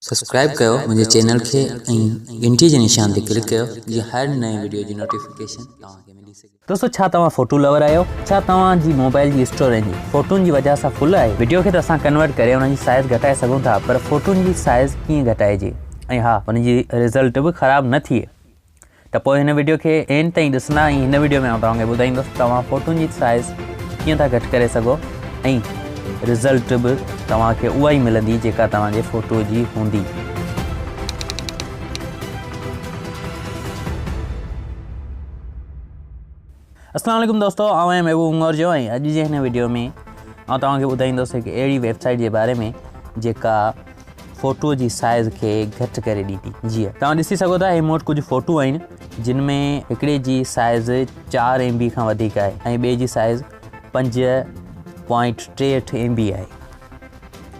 Subscribe कयो मुझे channel खे घंटी जे निशान ते क्लिक कयो जी हर नए वीडियो जी नोटिफिकेशन तव्हांखे मिली सके। दोस्तों छा तव्हां फोटो लवर आहियो? छा तव्हां जी मोबाइल जी स्टोरेज फोटोनि जी वजह सां फुल आहे? वीडियो खे त असां कन्वर्ट करे उन जी साइज़ घटाए सघूं था, पर फोटोनि जी साइज़ कीअं घटाइजे ऐं हा उन जी रिज़ल्ट बि ख़राब न थिए। त पोइ हिन वीडियो खे एंड ताईं ॾिसंदा ऐं हिन वीडियो में तव्हांखे ॿुधाईंदुसि तव्हां फोटोनि जी साइज़ कीअं था घटि करे सघो ऐं रिज़ल्ट बि तव्हांखे उहा ई मिलंदी जेका तव्हांजे फोटो जी हूंदी। अस्सलाम वालेकुम दोस्तों, आउं आहियां महबूब उमर जो ऐं अॼु जे हिन वीडियो में आउं तव्हांखे ॿुधाईंदुसि हिकु अहिड़ी वेबसाइट जे बारे में जेका फ़ोटो जी साइज़ खे घटि करे ॾींदी। जीअं तव्हां ॾिसी सघो था, मूं वटि कुझु फ़ोटू आहिनि जिन में हिकिड़े जी साइज़ 4 MB खां वधीक आहे ऐं ॿिए जी साइज़ 5.68 MB आहे।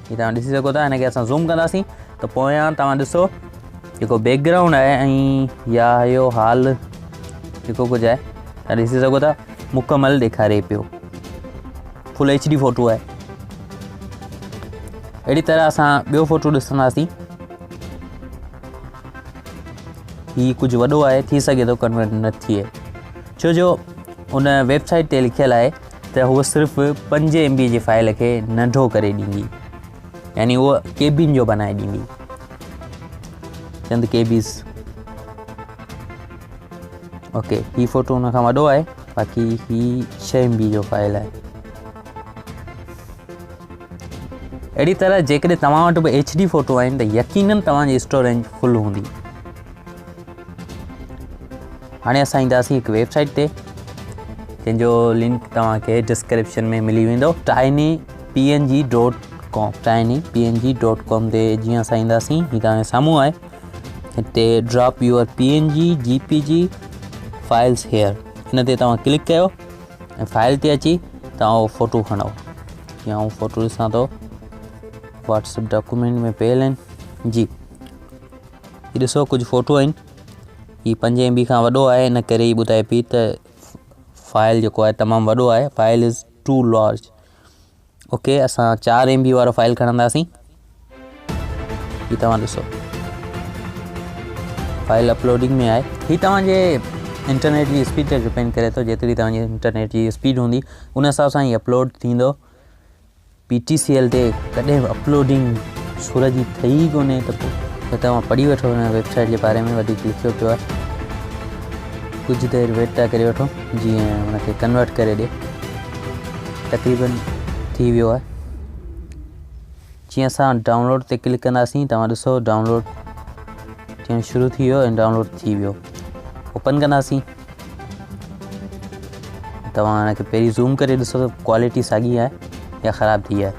हीअ तव्हां ॾिसी सघो था। हिनखे असां ज़ूम कंदासीं त पोयां तव्हां ॾिसो जेको बैकग्राउंड आहे ऐं या इहो हाल जेको कुझु आहे तव्हां ॾिसी सघो था, मुकमल ॾेखारे पियो। फुल HD फ़ोटो आहे। अहिड़ी तरह असां ॿियो फ़ोटो ॾिसंदासीं। हीउ कुझु वॾो आहे, थी सघे थो कन्वर्ट न थिए, छो जो उन वेबसाइट ते लिखियलु आहे त हूअ सिर्फ़ु 5 MB जी फाइल खे नंढो करे ॾींदी, यानी उहा केबिन जो बनाए ॾींदी, चंद केबीज़। ओके, हीउ फ़ोटो हुन खां वॾो आहे, बाक़ी हीउ 6 MB जो फाइल आहे। अहिड़ी तरह जेकॾहिं तव्हां वटि बि HD फ़ोटो आहिनि त यकीनन तव्हांजी स्टोरेज फुल हूंदी। हाणे असां ईंदासीं हिकु वेबसाइट ते जंहिंजो लिंक तव्हांखे डिस्क्रिप्शन में मिली वेंदो, tinypng.com tinypng.com ते जीअं असां ईंदासीं, हीअ तव्हांजे साम्हूं आहे। हिते drop your PNG GPG files here, हिन ते तव्हां क्लिक कयो ऐं फाइल ते अची तव्हां उहो फ़ोटो खणो। या उहो फ़ोटो ॾिसां थो व्हाट्सएप डॉक्यूमेंट में पियल आहिनि जी। हीअ ॾिसो कुझु फ़ोटो आहिनि। हीअ 5 MB खां वॾो आहे, इन करे ई ॿुधाए पई त फाइल जेको आहे तमामु वॾो आहे। File is too large. Okay, असां 4 MB वारो फाइल खणंदासीं। हीअ तव्हां ॾिसो फाइल अपलोडिंग में आहे। हीअ तव्हांजे इंटरनेट जी स्पीड ते डिपेंड करे थो, जेतिरी तव्हांजी इंटरनेट जी स्पीड हूंदी उन हिसाब सां ई अपलोड थींदो। PTCL ते कॾहिं बि अपलोडिंग सुर जी ठही ई कोन्हे, त पोइ तव्हां पढ़ी वठो हिन वेबसाइट जे बारे में, वधीक लिखियो पियो आहे। कुझु देरि वेट था करे वठो जीअं हुनखे कन्वर्ट करे ॾिए। तक़रीबन थी वियो आहे। जीअं असां डाउनलोड ते क्लिक कंदासीं, तव्हां ॾिसो डाउनलोड थियणु शुरू थी वियो ऐं डाउनलोड थी वियो। ओपन कंदासीं, तव्हां हिनखे पहिरीं ज़ूम करे ॾिसो त क्वालिटी साॻी आहे या ख़राबु थी आहे।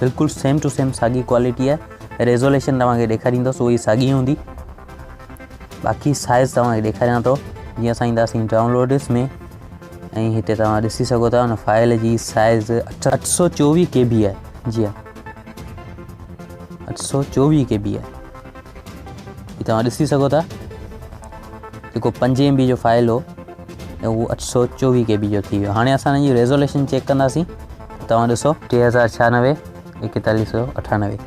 बिल्कुलु सेम टू सेम साॻी क्वालिटी आहे। रेज़ोल्यूशन तव्हांखे ॾेखारींदुसि उहा ई साॻी हूंदी। बाक़ी साइज़ तव्हांखे ॾेखारियां थो। जीअं असां ईंदासीं डाउनलोड्स में ऐं हिते तव्हां ॾिसी सघो था हुन फाइल जी साइज़ 824 KB आहे। जी हा, 824 KB आहे। हीअ तव्हां ॾिसी सघो था, जेको 5 MB जो फाइल हो ऐं उहो 824 KB जो थी वियो। हाणे असां हिन जी रेज़ोल्यूशन चेक कंदासीं। तव्हां ॾिसो 3096 4198।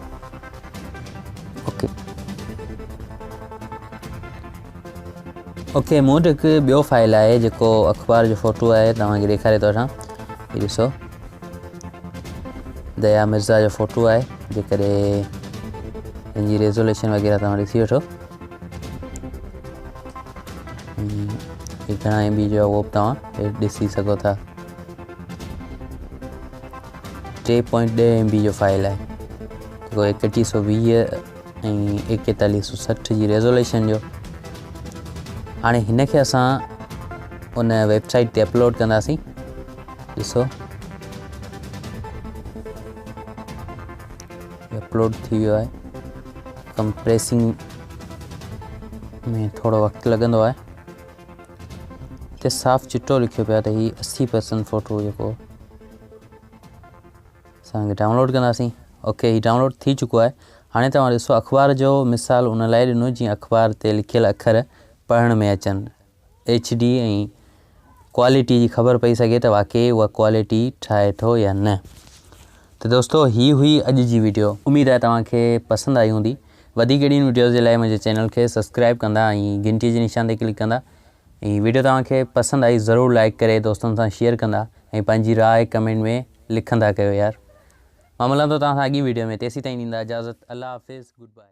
ओके, मूं वटि हिकु ॿियो फाइल आहे जेको अख़बार जो फ़ोटो आहे, तव्हांखे ॾेखारे थो वठां। हीअ ॾिसो दया मिर्ज़ा जो फ़ोटो आहे। जेकॾहिं हिनजी रेज़ोल्यूशन वग़ैरह तव्हां ॾिसी वठो, घणा MB जो आहे उहो बि तव्हां ॾिसी सघो था। 3.2 MB जो फाइल आहे, जेको 3120 ऐं 4160 जी रेज़ोल्यूशन जो। हाणे हिन खे असां उन वेबसाइट ते अपलोड कंदासीं। ॾिसो अपलोड थी वियो आहे। कंप्रेसिंग में थोरो वक़्तु लॻंदो आहे। हिते साफ़ु चिटो लिखियो पियो आहे त हीअ 80% फ़ोटो जेको असांखे डाउनलोड कंदासीं। ओके, हीअ डाउनलोड थी चुको आहे। हाणे तव्हां ॾिसो अख़बार जो मिसाल उन लाइ ॾिनो जीअं अख़बार ते लिखियलु अखर पढ़ण में अचनि, HD ऐं क्वालिटी जी ख़बर पई सघे त वाक़ई उहा क्वालिटी ठाहे थो या न। त तो दोस्तों ही हुई अॼु जी वीडियो। उम्मीद आहे तव्हांखे पसंदि आई हूंदी। वधीक अहिड़ियुनि वीडियोज़ जे लाइ मुंहिंजे चैनल खे सब्सक्राइब कंदा ऐं घंटी जे निशान ते क्लिक कंदा। ऐं वीडियो तव्हांखे पसंदि आई ज़रूरु लाइक करे दोस्तनि सां शेयर कंदा ऐं पंहिंजी राय कमेंट में लिखंदा कयो यार। मां मिलंदो तव्हां सां अॻी वीडियो में। तेसीं ताईं ॾींदा इजाज़त। अल्लाह हाफ़िज़, गुड बाय।